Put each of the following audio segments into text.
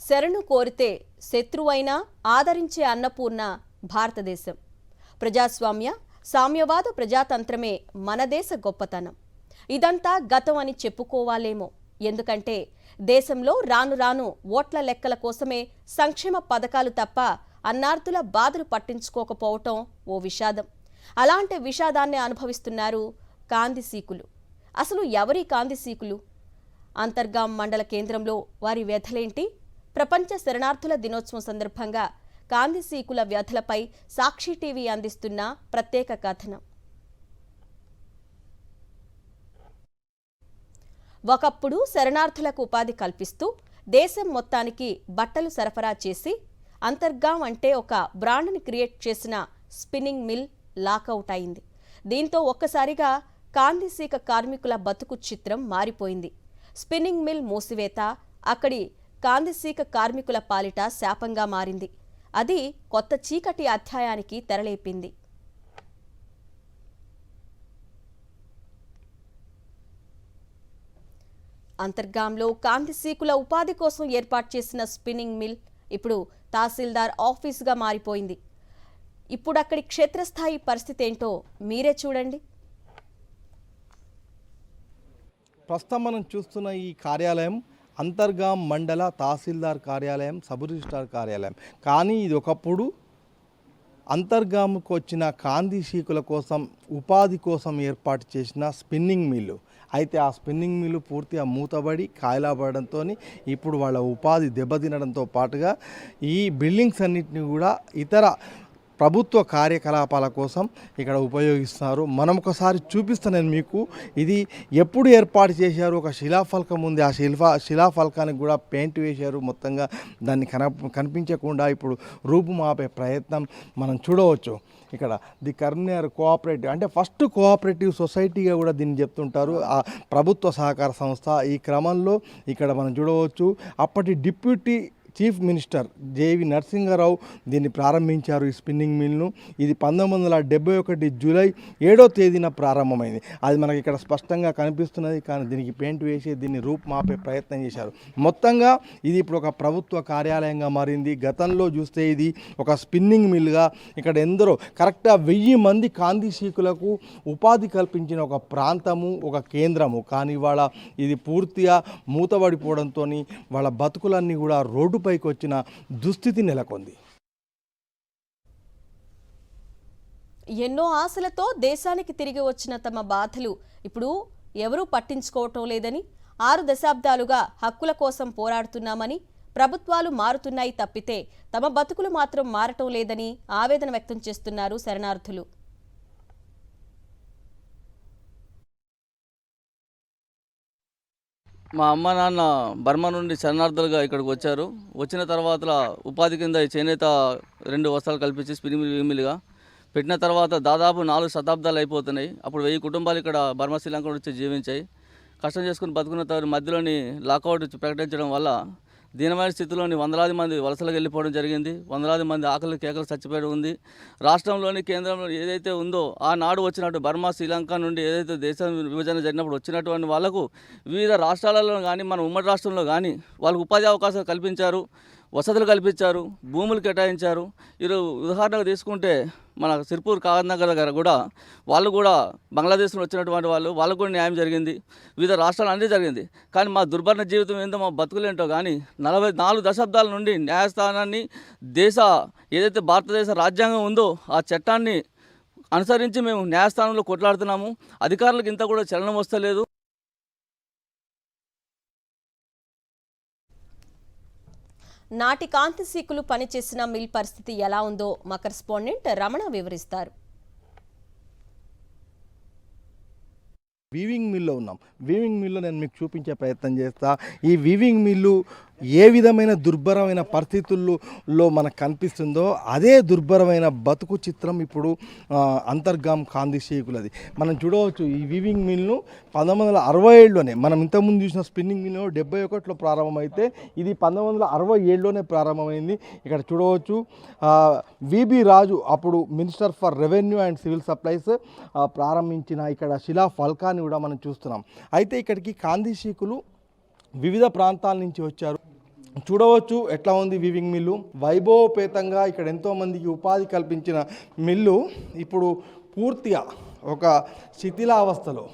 శరణు కోరితే శత్రువైనా ఆదరించే అన్నపూర్ణ భారతదేశం. ప్రజాస్వామ్య సామ్యవాద ప్రజాతంత్రమే మన దేశ గొప్పతనం. ఇదంతా గతం అని చెప్పుకోవాలేమో. ఎందుకంటే దేశంలో రాను రాను ఓట్ల లెక్కల కోసమే సంక్షేమ పథకాలు తప్ప అన్నార్థుల బాధలు పట్టించుకోకపోవటం ఓ విషాదం. అలాంటి విషాదాన్ని అనుభవిస్తున్నారు కాందిశీకులు. అసలు ఎవరి కాందిశీకులు? అంతర్గాం మండల కేంద్రంలో వారి వ్యధలేంటి? ప్రపంచ శరణార్థుల దినోత్సవం సందర్భంగా కాందిశీకుల వ్యధలపై సాక్షి టీవీ అందిస్తున్న ప్రత్యేక కథనం. ఒకప్పుడు శరణార్థులకు ఉపాధి కల్పిస్తూ దేశం మొత్తానికి బట్టలు సరఫరా చేసి అంతర్గాం అంటే ఒక బ్రాండ్ని క్రియేట్ చేసిన స్పిన్నింగ్ మిల్ లాకౌట్ అయింది. దీంతో ఒక్కసారిగా కాందిశీక కార్మికుల బతుకు చిత్రం మారిపోయింది. స్పిన్నింగ్ మిల్ మూసివేత అక్కడి కాందిశీక కార్మికుల పాలిట శాపంగా మారింది. అది కొత్త చీకటి అధ్యాయానికి తెరలేపింది. అంతర్గాంలో కాందిశీకుల ఉపాధి కోసం ఏర్పాటు చేసిన స్పిన్నింగ్ మిల్ ఇప్పుడు తహసీల్దార్ ఆఫీసుగా మారిపోయింది. ఇప్పుడు అక్కడి క్షేత్రస్థాయి పరిస్థితి ఏంటో మీరే చూడండి. ప్రస్తుతం మనం చూస్తున్న ఈ కార్యాలయం అంతర్గాం మండల తహసీల్దార్ కార్యాలయం, సబ్ రిజిస్ట్రార్ కార్యాలయం. కానీ ఇది ఒకప్పుడు అంతర్గాంకు వచ్చిన కాందిశీకుల కోసం ఉపాధి కోసం ఏర్పాటు చేసిన స్పిన్నింగ్ మిల్లు. అయితే ఆ స్పిన్నింగ్ మిల్లు పూర్తిగా మూతబడి కాయలాబడంతో ఇప్పుడు వాళ్ళ ఉపాధి దెబ్బతినడంతో పాటుగా ఈ బిల్డింగ్స్ అన్నింటినీ కూడా ఇతర ప్రభుత్వ కార్యకలాపాల కోసం ఇక్కడ ఉపయోగిస్తున్నారు. మనం ఒకసారి చూపిస్తాను నేను మీకు. ఇది ఎప్పుడు ఏర్పాటు చేశారు? ఒక శిలాఫలకం ఉంది. ఆ శిలాఫలకానికి కూడా పెయింట్ వేశారు. మొత్తంగా దాన్ని కనిపించకుండా ఇప్పుడు రూపుమాపే ప్రయత్నం మనం చూడవచ్చు. ఇక్కడ ది కరీంనగర్ కోఆపరేటివ్ అంటే ఫస్ట్ కోఆపరేటివ్ సొసైటీగా కూడా దీన్ని చెప్తుంటారు, ఆ ప్రభుత్వ సహకార సంస్థ. ఈ క్రమంలో ఇక్కడ మనం చూడవచ్చు అప్పటి deputy chief minister J V Narasimha Rao దీన్ని ప్రారంభించారు, ఈ స్పిన్నింగ్ మిల్ను. ఇది 1971 జూలై 7వ తేదీన ప్రారంభమైంది. అది మనకి ఇక్కడ స్పష్టంగా కనిపిస్తున్నది. కానీ దీనికి పెయింట్ వేసి దీన్ని రూపుమాపే ప్రయత్నం చేశారు. మొత్తంగా ఇది ఇప్పుడు ఒక ప్రభుత్వ కార్యాలయంగా మారింది. గతంలో చూస్తే ఇది ఒక స్పిన్నింగ్ మిల్గా ఇక్కడ ఎందరో కరెక్ట్గా 1000 మంది కాందిశీకులకు ఉపాధి కల్పించిన ఒక ప్రాంతము, ఒక కేంద్రము. కానీ ఇవాళ ఇది పూర్తిగా మూతబడిపోవడంతో వాళ్ళ బతుకులన్నీ కూడా రోడ్డు పైకి వచ్చిన దుస్థితి నెలకొంది. ఎన్నో ఆశలతో దేశానికి తిరిగి వచ్చిన తమ బాధలు ఇప్పుడు ఎవరూ పట్టించుకోవటం లేదని, 6 దశాబ్దాలుగా హక్కుల కోసం పోరాడుతున్నామని, ప్రభుత్వాలు మారుతున్నాయి తప్పితే తమ బతుకులు మాత్రం మారటం లేదని ఆవేదన వ్యక్తం చేస్తున్నారు శరణార్థులు. మా అమ్మ నాన్న బర్మా నుండి శరణార్థులుగా ఇక్కడికి వచ్చారు. వచ్చిన తర్వాత ఉపాధి కింద చేనేత 2 వస్త్రాలు కల్పించి స్పిన్నింగ్ మిల్లుగా పెట్టిన తర్వాత దాదాపు 4 శతాబ్దాలు అయిపోతున్నాయి. అప్పుడు 1000 కుటుంబాలు ఇక్కడ బర్మా శ్రీలంక వచ్చి జీవించాయి. కష్టం చేసుకుని బతుకున్న తర్వాత మధ్యలోని లాకౌట్ ప్రకటించడం వల్ల దీనమైన స్థితిలోని వందలాది మంది వలసలకు వెళ్ళిపోవడం జరిగింది. వందలాది మంది ఆకలి కేకలు చచ్చిపోవడం ఉంది. రాష్ట్రంలోని కేంద్రంలో ఏదైతే ఉందో ఆనాడు వచ్చినట్టు బర్మా శ్రీలంక నుండి ఏదైతే దేశం విభజన జరిగినప్పుడు వచ్చినటువంటి వాళ్ళకు వివిధ రాష్ట్రాలలో కానీ మన ఉమ్మడి రాష్ట్రంలో కానీ వాళ్ళకు ఉపాధి అవకాశాలు కల్పించారు, వసతులు కల్పించారు, భూములు కేటాయించారు. ఈరోజు ఉదాహరణకు తీసుకుంటే మన సిర్పూర్ కాగజ్నగర్ దగ్గర కూడా వాళ్ళు కూడా బంగ్లాదేశ్ నుంచి వచ్చినటువంటి వాళ్ళకు కూడా న్యాయం జరిగింది. వివిధ రాష్ట్రాలు అన్నీ జరిగింది. కానీ మా దుర్భర జీవితం ఏందో, మా బతుకులేంటో కానీ 44 దశాబ్దాల నుండి న్యాయస్థానాన్ని ఏదైతే భారతదేశ రాజ్యాంగం ఉందో ఆ చట్టాన్ని అనుసరించి మేము న్యాయస్థానంలో కొట్లాడుతున్నాము. అధికారులకు ఇంత కూడా చలనం వస్తలేదు. నాటి కాంతిశీకులు పనిచేసిన మిల్ పరిస్థితి ఎలా ఉందో మా కరెస్పాండెంట్ రమణ వివరిస్తారు. వీవింగ్ మిల్లో ఉన్నాం. వీవింగ్ మిల్లో నేను మీకు చూపించే ప్రయత్నం చేస్తా. ఈ వీవింగ్ మిల్లు ఏ విధమైన దుర్భరమైన పరిస్థితుల్లో మనకు కనిపిస్తుందో అదే దుర్భరమైన బతుకు చిత్రం ఇప్పుడు అంతర్గాం కాందిశీకులది. మనం చూడవచ్చు ఈ వీవింగ్ మిల్ను 1967లోనే, మనం ఇంతకుముందు చూసిన స్పిన్నింగ్ మిల్లు 71లో ప్రారంభమైతే ఇది 1967లోనే ప్రారంభమైంది. ఇక్కడ చూడవచ్చు విబి రాజు అప్పుడు minister for revenue and civil supplies ప్రారంభించిన ఇక్కడ శిలా ఫల్కాన్ని కూడా మనం చూస్తున్నాం. అయితే ఇక్కడికి కాందిశీకులు వివిధ ప్రాంతాల నుంచి వచ్చారు. చూడవచ్చు ఎట్లా ఉంది వీవింగ్ మిల్లు. వైభవపేతంగా ఇక్కడ ఎంతోమందికి ఉపాధి కల్పించిన మిల్లు ఇప్పుడు పూర్తిగా ఒక శిథిలావస్థలో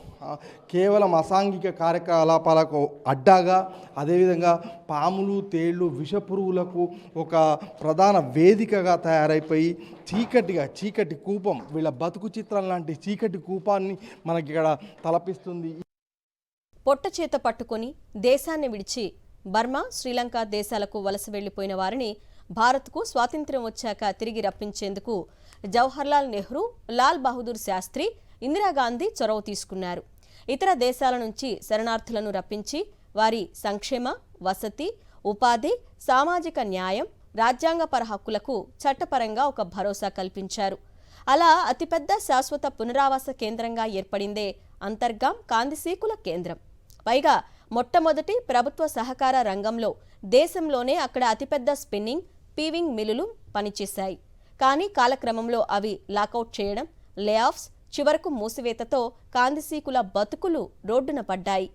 కేవలం అసాంఘిక కార్యకలాపాలకు అడ్డాగా, అదేవిధంగా పాములు, తేళ్ళు, విషపురుగులకు ఒక ప్రధాన వేదికగా తయారైపోయి చీకటి కూపం, వీళ్ళ బతుకు చిత్రం లాంటి చీకటి కూపాన్ని మనకి ఇక్కడ తలపిస్తుంది. పొట్ట చేత పట్టుకొని దేశాన్ని విడిచి బర్మా, శ్రీలంక దేశాలకు వలస వెళ్లిపోయిన వారిని భారత్కు స్వాతంత్ర్యం వచ్చాక తిరిగి రప్పించేందుకు జవహర్లాల్ నెహ్రూ, లాల్ బహదూర్ శాస్త్రి, ఇందిరాగాంధీ చొరవ తీసుకున్నారు. ఇతర దేశాల నుంచి శరణార్థులను రప్పించి వారి సంక్షేమ, వసతి, ఉపాధి, సామాజిక న్యాయం, రాజ్యాంగపర హక్కులకు చట్టపరంగా ఒక భరోసా కల్పించారు. అలా అతిపెద్ద శాశ్వత పునరావాస కేంద్రంగా ఏర్పడిందే అంతర్గాం కాందిశీకుల కేంద్రం. పైగా మొట్టమొదటి ప్రభుత్వ సహకార రంగంలో దేశంలోనే అక్కడ అతిపెద్ద స్పిన్నింగ్, పీవింగ్ మిల్లులు పనిచేశాయి. కానీ కాలక్రమంలో అవి లాకౌట్ చేయడం, లేఆఫ్స్, చివరకు మూసివేతతో కాందిశీకుల బతుకులు రోడ్డున పడ్డాయి.